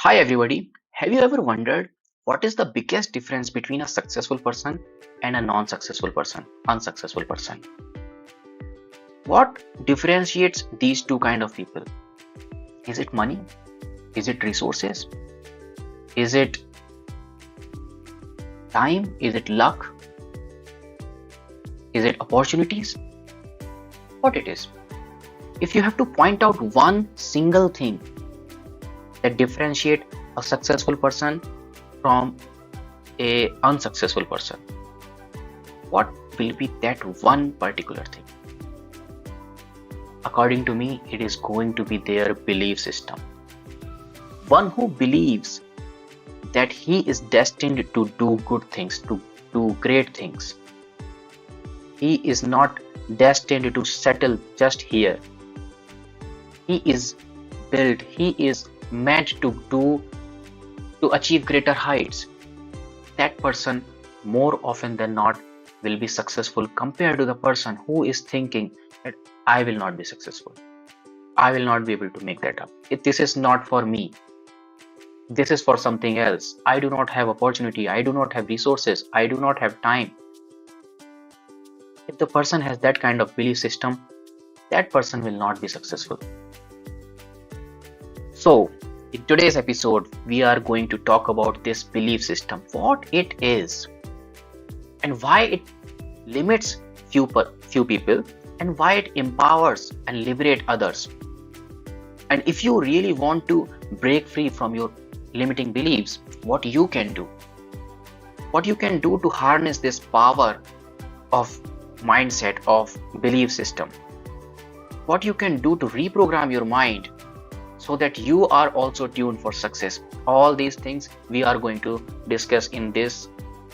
Hi everybody. Have you ever wondered what is the biggest difference between a successful person and a non-successful person, unsuccessful person? What differentiates these two kind of people? Is it money? Is it resources? Is it time? Is it luck? Is it opportunities? What it is? If you have to point out one single thing that differentiate a successful person from a unsuccessful person, what will be that one particular thing? According to me, it is going to be their belief system. One who believes that he is destined to do good things, to do great things. He is not destined to settle just here. He is built, he is meant to achieve greater heights. That person, more often than not, will be successful compared to the person who is thinking that I will not be successful. I will not be able to make that up. This is not for me. This is for something else. I do not have opportunity. I do not have resources. I do not have time. If the person has that kind of belief system, that person will not be successful. So, in today's episode, we are going to talk about this belief system, what it is, and why it limits few people, and why it empowers and liberates others. And if you really want to break free from your limiting beliefs, what you can do to harness this power of mindset, of belief system, what you can do to reprogram your mind so that you are also tuned for success. All these things we are going to discuss in this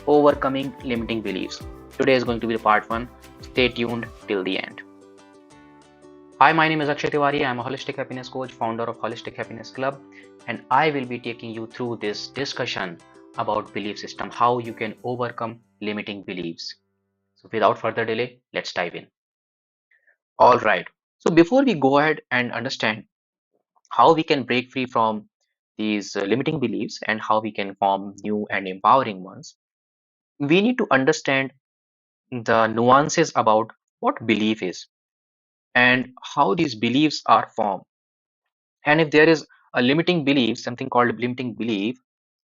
overcoming limiting beliefs. Today is going to be part 1. Stay tuned till the end. Hi, my name is Akshay Tiwari. I am a holistic happiness coach, founder of Holistic Happiness Club, and I will be taking you through this discussion about belief system, how you can overcome limiting beliefs. So without further delay, let's dive in. All right. So before we go ahead and understand how we can break free from these limiting beliefs and how we can form new and empowering ones, we need to understand the nuances about what belief is and how these beliefs are formed. And if there is a limiting belief, something called limiting belief,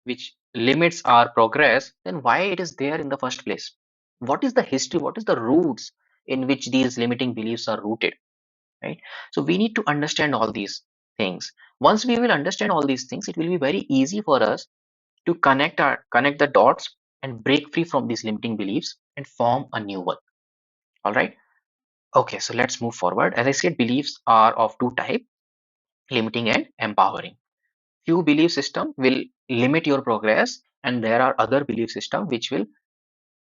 which limits our progress, then why it is there in the first place? What is the history? What is the roots in which these limiting beliefs are rooted? Right? So we need to understand all these things. Once we will understand all these things, it will be very easy for us to connect the dots and break free from these limiting beliefs and form a new one. All right. Okay, so let's move forward. As I said, beliefs are of two types, limiting and empowering. Few belief system will limit your progress, and there are other belief system which will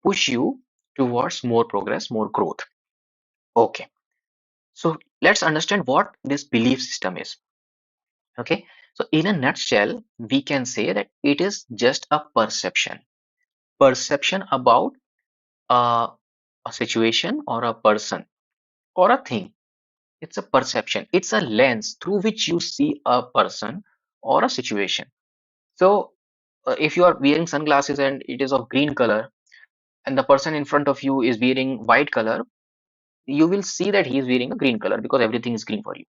push you towards more progress, more growth. Okay, so let's understand what this belief system is. Okay, so in a nutshell, we can say that it is just a perception about a, a situation or a person or a thing. It's a perception, it's a lens through which you see a person or a situation. So if you are wearing sunglasses and it is of green color, and the person in front of you is wearing white color, you will see that he is wearing a green color because everything is green for you.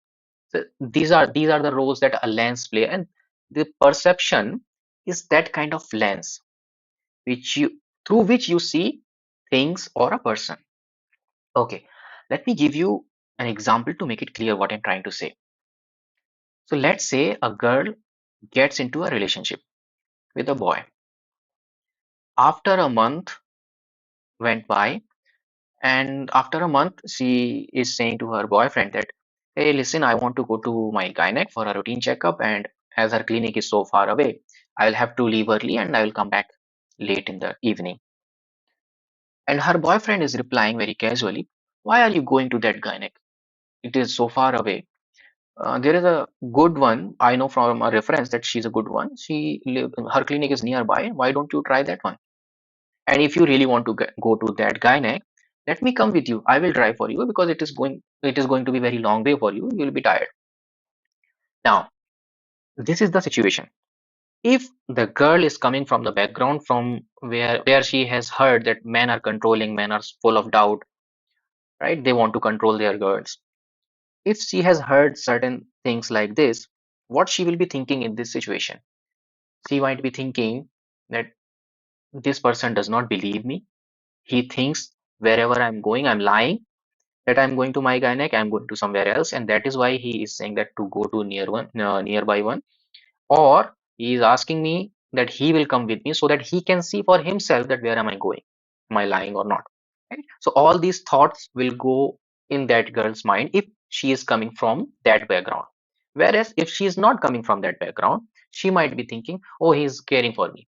So these are the roles that a lens play, and the perception is that kind of lens which you through which you see things or a person. Okay, let me give you an example to make it clear what I'm trying to say. So let's say a girl gets into a relationship with a boy. After a month went by, and after a month, she is saying to her boyfriend that, hey, listen, I want to go to my gynec for a routine checkup, and as her clinic is so far away, I'll have to leave early and I will come back late in the evening. And her boyfriend is replying very casually, why are you going to that gynec? It is so far away. There is a good one. I know from a reference that she's a good one. Her clinic is nearby. Why don't you try that one? And if you really want to go to that gynec, let me come with you. I will drive for you because it is going to be very long way for you. You will be tired. Now, this is the situation. If the girl is coming from the background from where she has heard that men are controlling, men are full of doubt, right? They want to control their girls. If she has heard certain things like this, what she will be thinking in this situation? She might be thinking that this person does not believe me. He thinks wherever I'm going, I'm lying, that I'm going to my gynec, I'm going to somewhere else, and that is why he is saying that to go to nearby one, or he is asking me that he will come with me so that he can see for himself that where am I going, am I lying or not, right? So all these thoughts will go in that girl's mind if she is coming from that background. Whereas if she is not coming from that background, she might be thinking, oh, he is caring for me.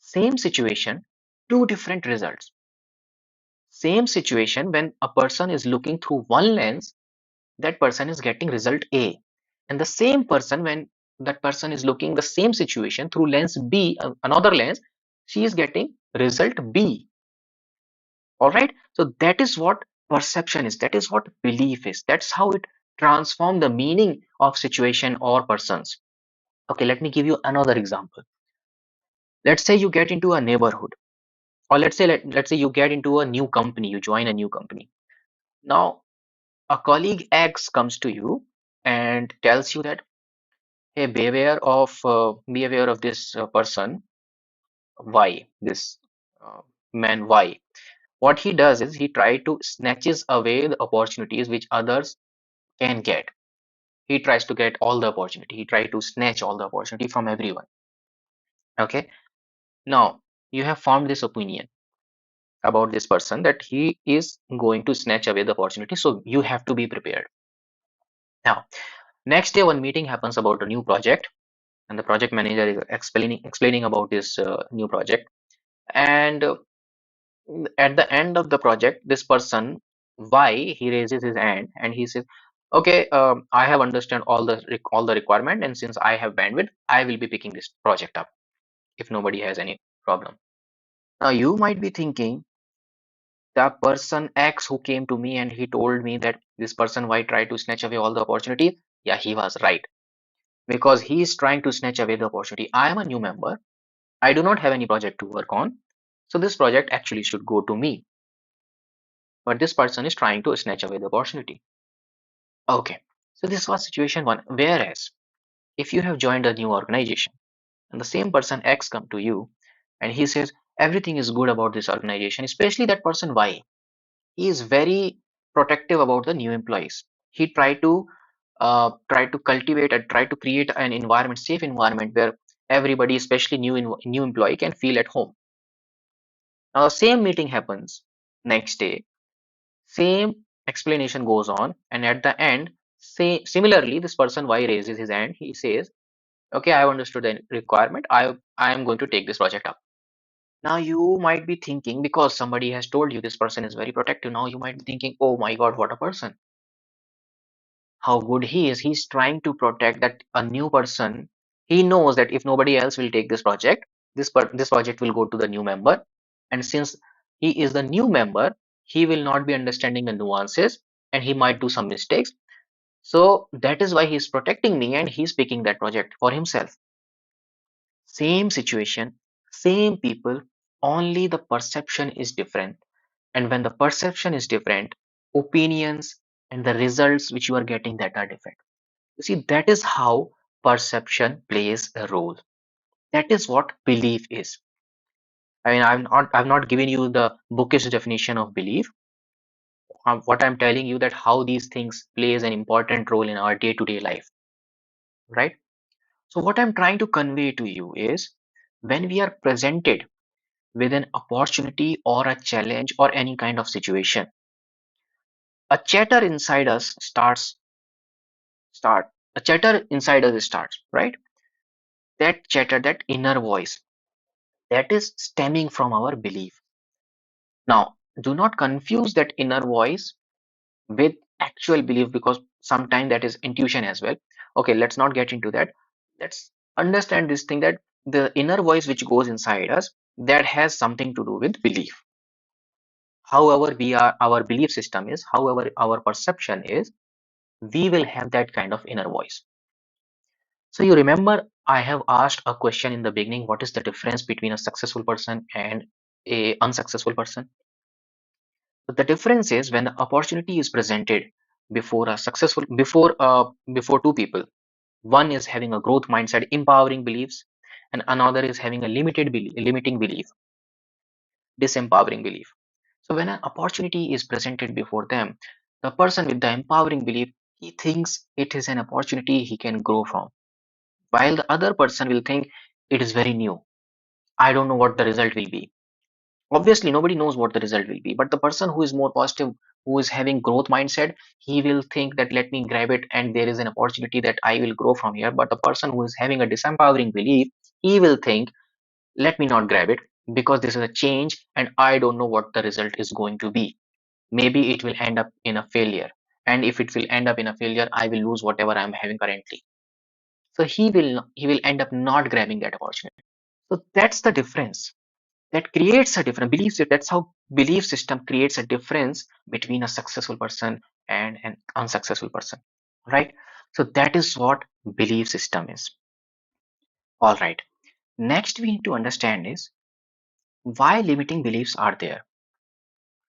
Same situation, two different results. Same situation, when a person is looking through one lens, that person is getting result A. And the same person, when that person is looking the same situation through lens B, another lens, she is getting result B. All right. So that is what perception is. That is what belief is. That's how it transforms the meaning of situation or persons. Okay, let me give you another example. Let's say you get into a neighborhood, or let's say you get into a new company, you join a new company. Now, a colleague X comes to you and tells you that, hey, be aware of this person Y, this uh, man Y. What he does is he try to snatches away the opportunities which others can get. He tries to get all the opportunity. He try to snatch all the opportunity from everyone. Okay. Now you have formed this opinion about this person that he is going to snatch away the opportunity. So you have to be prepared. Now, next day, one meeting happens about a new project, and the project manager is explaining about this new project. And at the end of the project, this person Y, he raises his hand and he says, "Okay, I have understand all the requirement, and since I have bandwidth, I will be picking this project up if nobody has any problem." Now you might be thinking, the person X who came to me and he told me that this person Y tried to snatch away all the opportunities. Yeah, he was right, because he is trying to snatch away the opportunity. I am a new member. I do not have any project to work on. So this project actually should go to me. But this person is trying to snatch away the opportunity. Okay. So this was situation one. Whereas if you have joined a new organization and the same person X come to you and he says everything is good about this organization, especially that person Y, he is very protective about the new employees. He try to cultivate and try to create an environment, safe environment where everybody, especially new employee, can feel at home. Now the same meeting happens next day, same explanation goes on, and at the end, say similarly, this person Y raises his hand. He says, "Okay, I have understood the requirement. I am going to take this project up." Now you might be thinking, because somebody has told you this person is very protective. Now you might be thinking, "Oh my God, what a person! How good he is! He's trying to protect that a new person. He knows that if nobody else will take this project, this project will go to the new member, and since he is the new member, he will not be understanding the nuances, and he might do some mistakes. So that is why he's protecting me and he's picking that project for himself." Same situation, same people, only the perception is different. And when the perception is different, opinions and the results which you are getting, that are different. You see, that is how perception plays a role. That is what belief is. I mean, I've not given you the bookish definition of belief. What I'm telling you, that how these things plays an important role in our day-to-day life, right? So what I'm trying to convey to you is, when we are presented with an opportunity or a challenge or any kind of situation, a chatter inside us start a chatter inside us starts, right? That chatter, that inner voice, that is stemming from our belief. Now, do not confuse that inner voice with actual belief, because sometimes that is intuition as well. Okay, let's not get into that. Let's understand this thing, that the inner voice which goes inside us, that has something to do with belief. However, our belief system is, however our perception is, we will have that kind of inner voice. So you remember I have asked a question in the beginning, what is the difference between a successful person and a unsuccessful person? So the difference is when the opportunity is presented before a successful before two people. One is having a growth mindset, empowering beliefs, and another is having a limiting belief, disempowering belief. So when an opportunity is presented before them, the person with the empowering belief, he thinks it is an opportunity he can grow from, while the other person will think it is very new. I don't know what the result will be. Obviously, nobody knows what the result will be, but the person who is more positive, who is having growth mindset, he will think that let me grab it and there is an opportunity that I will grow from here. But the person who is having a disempowering belief, he will think, let me not grab it because this is a change and I don't know what the result is going to be. Maybe it will end up in a failure. And if it will end up in a failure, I will lose whatever I'm having currently. So he will end up not grabbing that opportunity. So that's the difference. That creates a different belief system. That's how belief system creates a difference between a successful person and an unsuccessful person, right? So that is what belief system is. All right. Next, we need to understand is why limiting beliefs are there.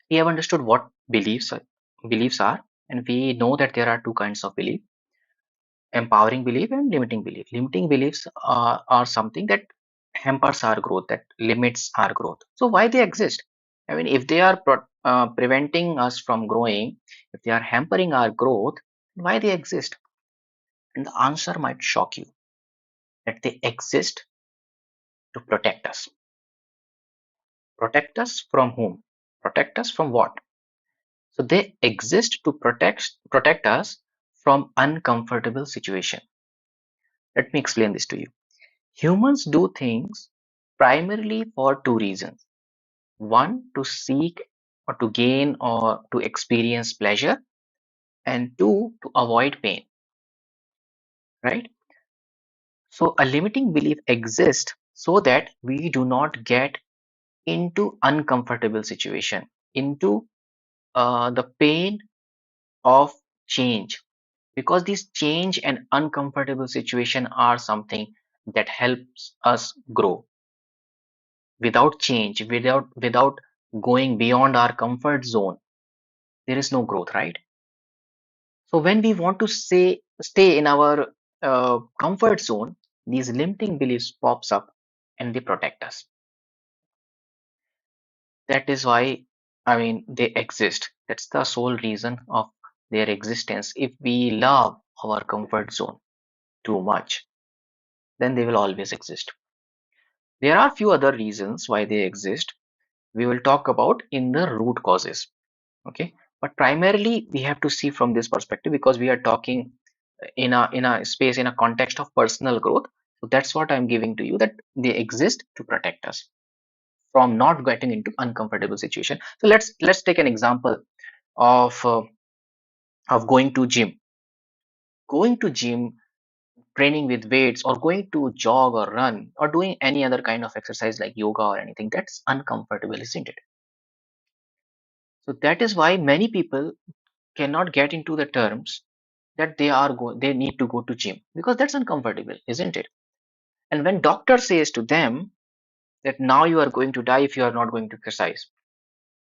We have understood what beliefs are, and we know that there are two kinds of belief: empowering belief and limiting belief. Limiting beliefs are something that hampers our growth, that limits our growth. So why they exist? I mean, if they are preventing us from growing, if they are hampering our growth, why they exist? And the answer might shock you, that they exist to protect us. Protect us from whom? Protect us from what? So they exist to protect us from uncomfortable situation. Let me explain this to you. Humans do things primarily for two reasons. One, to seek or to gain or to experience pleasure, and two, to avoid pain, right? So a limiting belief exists so that we do not get into uncomfortable situation, into the pain of change, because these change and uncomfortable situation are something that helps us grow. Without change, without going beyond our comfort zone, there is no growth, right? So when we want to stay in our comfort zone, these limiting beliefs pops up and they protect us. That is why, I mean, they exist. That's the sole reason of their existence. If we love our comfort zone too much, then they will always exist. There are few other reasons why they exist. We will talk about in the root causes. Okay, but primarily we have to see from this perspective because we are talking in a space, in a context of personal growth. So that's what I'm giving to you, that they exist to protect us from not getting into uncomfortable situation. So let's take an example of going to gym. Going to gym, training with weights, or going to jog or run, or doing any other kind of exercise like yoga or anything, that's uncomfortable, isn't it? So that is why many people cannot get into the terms that they need to go to gym, because that's uncomfortable, isn't it? And when doctor says to them that now you are going to die if you are not going to exercise,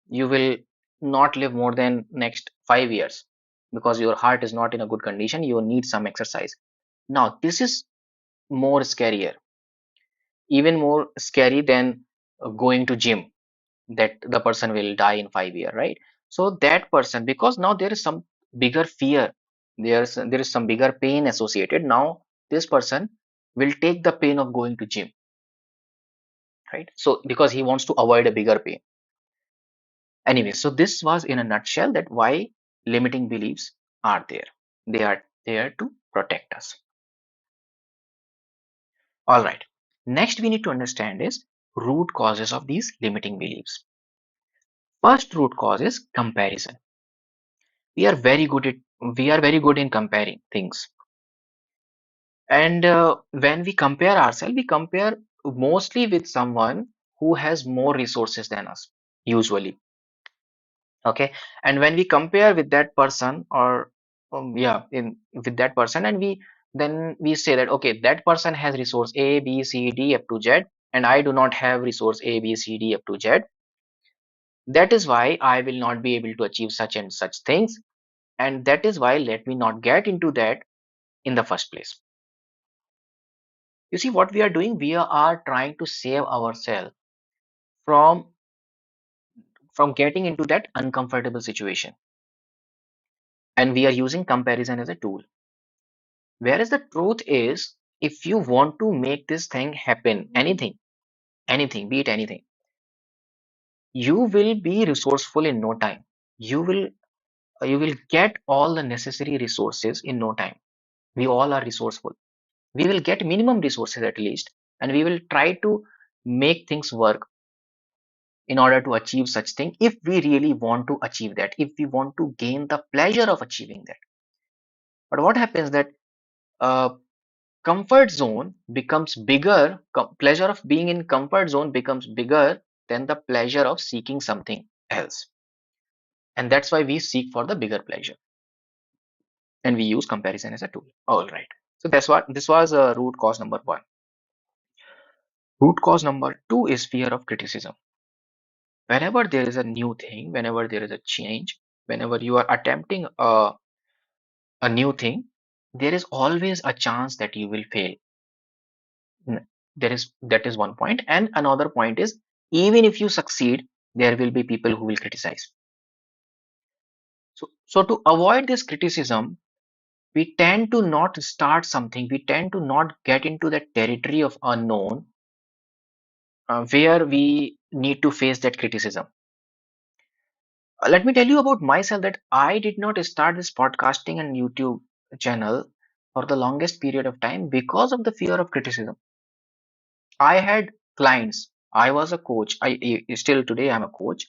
you will not live more than next 5 years because your heart is not in a good condition, you need some exercise. Now this is more scarier, even more scary than going to gym, that the person will die in 5 years, right? So that person, because now there is some bigger fear, there is some bigger pain associated. Now this person will take the pain of going to gym, right? So because he wants to avoid a bigger pain. Anyway, so this was in a nutshell that why limiting beliefs are there. They are there to protect us. All right, next we need to understand is root causes of these limiting beliefs. First root cause is comparison. we are very good at we are very good in comparing things, and when we compare ourselves, we compare mostly with someone who has more resources than us, usually. Okay, and when we compare with that person, or yeah, in with that person, and then we say that okay, that person has resource A, B, C, D up to Z, and I do not have resource A, B, C, D up to Z. That is why I will not be able to achieve such and such things, and that is why let me not get into that in the first place. You see what we are doing? We are trying to save ourselves from getting into that uncomfortable situation, and we are using comparison as a tool. Whereas the truth is, if you want to make this thing happen, anything, be it anything, you will be resourceful in no time. You will get all the necessary resources in no time. We all are resourceful. We will get minimum resources at least, and we will try to make things work in order to achieve such thing, if we really want to achieve that, if we want to gain the pleasure of achieving that. But what happens that uh, comfort zone becomes bigger, pleasure of being in comfort zone becomes bigger than the pleasure of seeking something else, and that's why we seek for the bigger pleasure, and we use comparison as a tool. All right, so that's what this was root cause number one. Root cause number two is fear of criticism. Whenever there is a new thing, whenever there is a change, whenever you are attempting a new thing, there is always a chance that you will fail. There is That is one point, and another point is, even if you succeed, there will be people who will criticize. So to avoid this criticism, we tend to not start something. We tend to not get into that territory of unknown, where we need to face that criticism. Let me tell you about myself that I did not start this podcasting and YouTube channel for the longest period of time because of the fear of criticism. I had clients. I was a coach. Still today I'm a coach.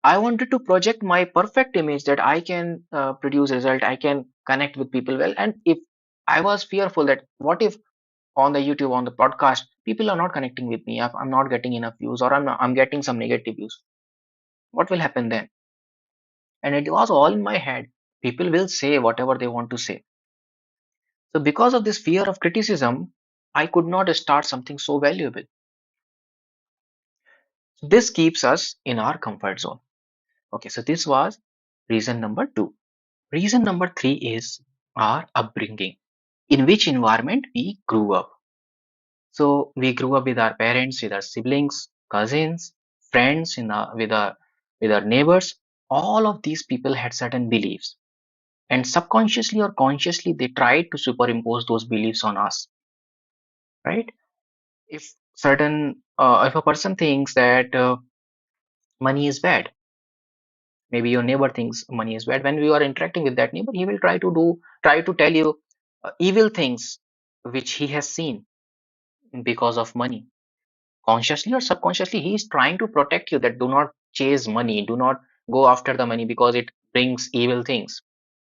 I wanted to project my perfect image that I can produce result. I can connect with people well. And if I was fearful that what if on the YouTube, on the podcast, people are not connecting with me, if I'm not getting enough views, or I'm getting some negative views, what will happen then? And it was all in my head. People will say whatever they want to say. So because of this fear of criticism, I could not start something so valuable. This keeps us in our comfort zone. Okay, so this was reason number two. Reason number three is our upbringing, in which environment we grew up. So we grew up with our parents, with our siblings, cousins, friends, with our neighbors. All of these people had certain beliefs, and subconsciously or consciously, they tried to superimpose those beliefs on us, right? If a person thinks that money is bad, maybe your neighbor thinks money is bad. When you are interacting with that neighbor, he will try to tell you evil things which he has seen because of money. Consciously or subconsciously, he is trying to protect you, that do not chase money, do not go after the money because it brings evil things.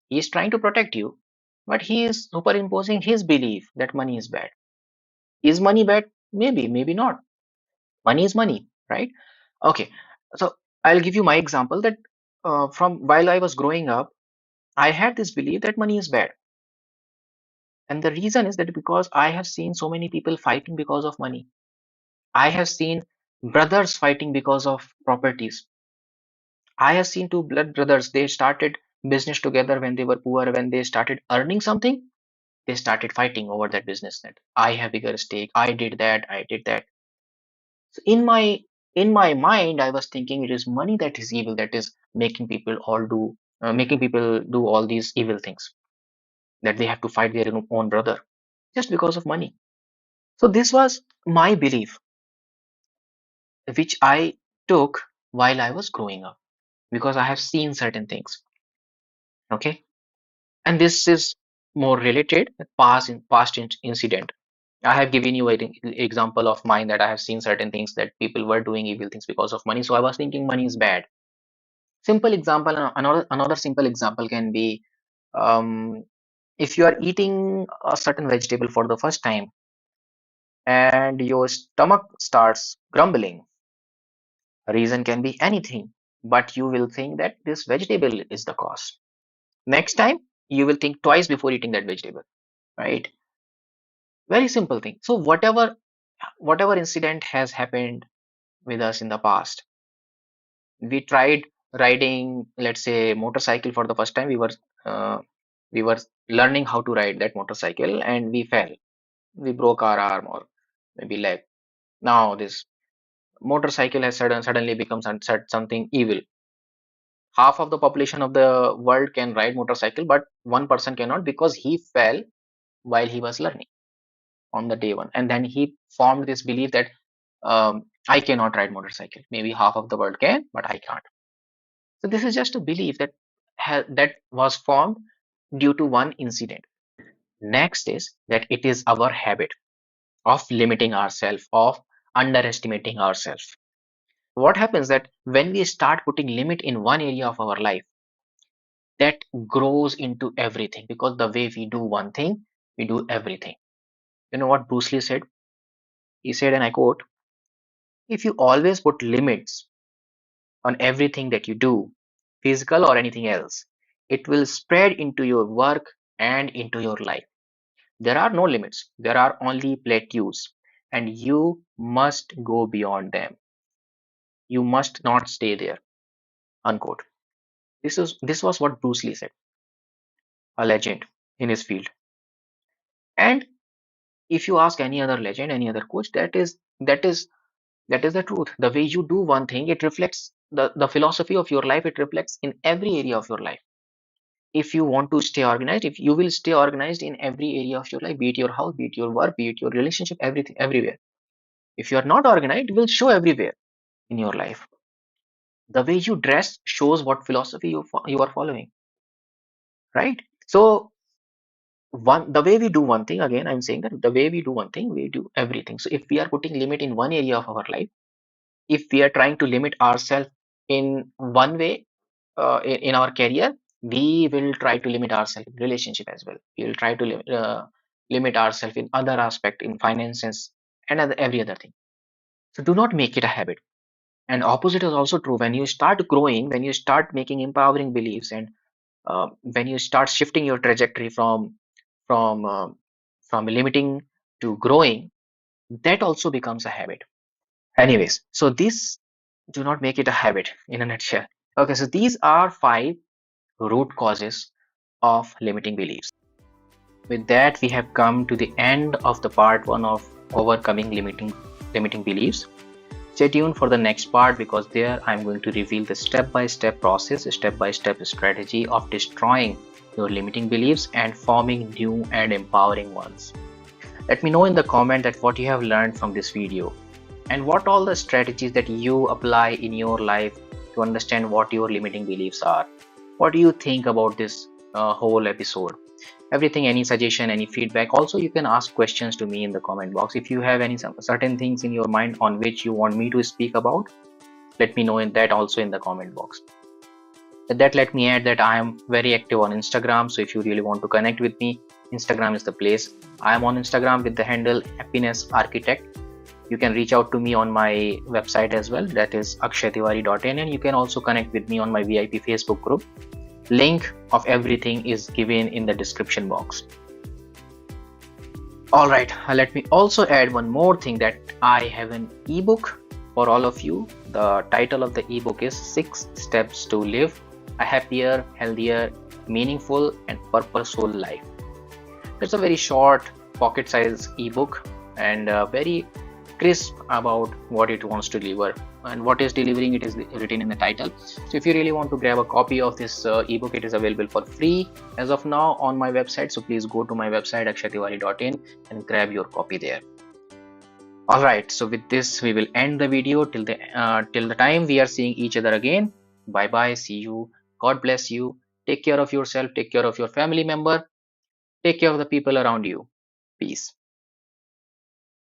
He is trying to protect you, but he is superimposing his belief that money is bad. Is money bad? Maybe, maybe not. Money is money, right? Okay, so I'll give you my example that from while I was growing up, I had this belief that money is bad. And the reason is that because I have seen so many people fighting because of money. I have seen brothers fighting because of properties. I have seen two blood brothers, they started business together when they were poor. When they started earning something, they started fighting over that business. That I have bigger stake, I did that, I did that. So in my mind, I was thinking it is money that is evil, that is making people do all these evil things, that they have to fight their own brother just because of money. So this was my belief, which I took while I was growing up, because I have seen certain things. Okay, and this is more related past incident. I have given you an example of mine, that I have seen certain things, that people were doing evil things because of money. So I was thinking money is bad. Simple example. Another simple example can be, um, if you are eating a certain vegetable for the first time and your stomach starts grumbling. Reason can be anything, but you will think that this vegetable is the cause. Next time, you will think twice before eating that vegetable. right? Very simple thing. So whatever incident has happened with us in the past, we tried riding, let's say, motorcycle for the first time. Uh, we were learning how to ride that motorcycle, and we fell. We broke our arm or maybe leg. Now this motorcycle has suddenly become something evil. Half of the population of the world can ride motorcycle, but one person cannot because he fell while he was learning on the day one, and then he formed this belief that I cannot ride motorcycle. Maybe half of the world can, but I can't. So this is just a belief that was formed due to one incident. Next is that it is our habit of limiting ourselves, of underestimating ourselves. What happens that when we start putting limit in one area of our life, that grows into everything, because the way we do one thing, we do everything. You know what Bruce Lee said? He said, and I quote, if you always put limits on everything that you do, physical or anything else, it will spread into your work and into your life. There are no limits, there are only plateaus, and you must go beyond them. You must not stay there. Unquote. This was what Bruce Lee said, a legend in his field. And if you ask any other legend, any other coach, that is the truth. The way you do one thing, it reflects the philosophy of your life, it reflects in every area of your life. If you want to stay organized, if you will stay organized in every area of your life, be it your house, be it your work, be it your relationship, everything, everywhere. If you are not organized, it will show everywhere in your life. The way you dress shows what philosophy you are following, right? So one the way we do one thing, again I'm saying that the way we do one thing, we do everything. So if we are putting limit in one area of our life, if we are trying to limit ourselves in one way, in our career, we will try to limit ourselves in relationship as well. We will try to limit ourselves in other aspect, in finances and every other thing. So do not make it a habit. And opposite is also true. When you start growing, when you start making empowering beliefs, and when you start shifting your trajectory from uh, from limiting to growing, that also becomes a habit. Anyways, so this, do not make it a habit in a nutshell. Okay, so these are 5 root causes of limiting beliefs. With that, we have come to the end of the part 1 of overcoming limiting beliefs. Stay tuned for the next part, because there I'm going to reveal the step-by-step process, step-by-step strategy of destroying your limiting beliefs and forming new and empowering ones. Let me know in the comment that what you have learned from this video, and what all the strategies that you apply in your life to understand what your limiting beliefs are. What do you think about this whole episode? Everything, any suggestion, any feedback. Also, you can ask questions to me in the comment box. If you have any certain things in your mind on which you want me to speak about, let me know in that also in the comment box. With that, let me add that I am very active on Instagram. So if you really want to connect with me, Instagram is the place. I am on Instagram with the handle Happiness Architect. You can reach out to me on my website as well, that is akshaytiwari.in, and you can also connect with me on my VIP Facebook group. Link of everything is given in the description box. Alright, let me also add one more thing, that I have an ebook for all of you. The title of the ebook is 6 Steps to Live a Happier, Healthier, Meaningful and Purposeful Life. It's a very short pocket size ebook, and very crisp about what it wants to deliver, and what is delivering it is written in the title. So if you really want to grab a copy of this ebook, it is available for free as of now on my website. So please go to my website akshaytiwari.in and grab your copy there. Alright, so with this we will end the video. Till the time we are seeing each other again, bye bye, see you, God bless you, take care of yourself, take care of your family member, take care of the people around you. Peace.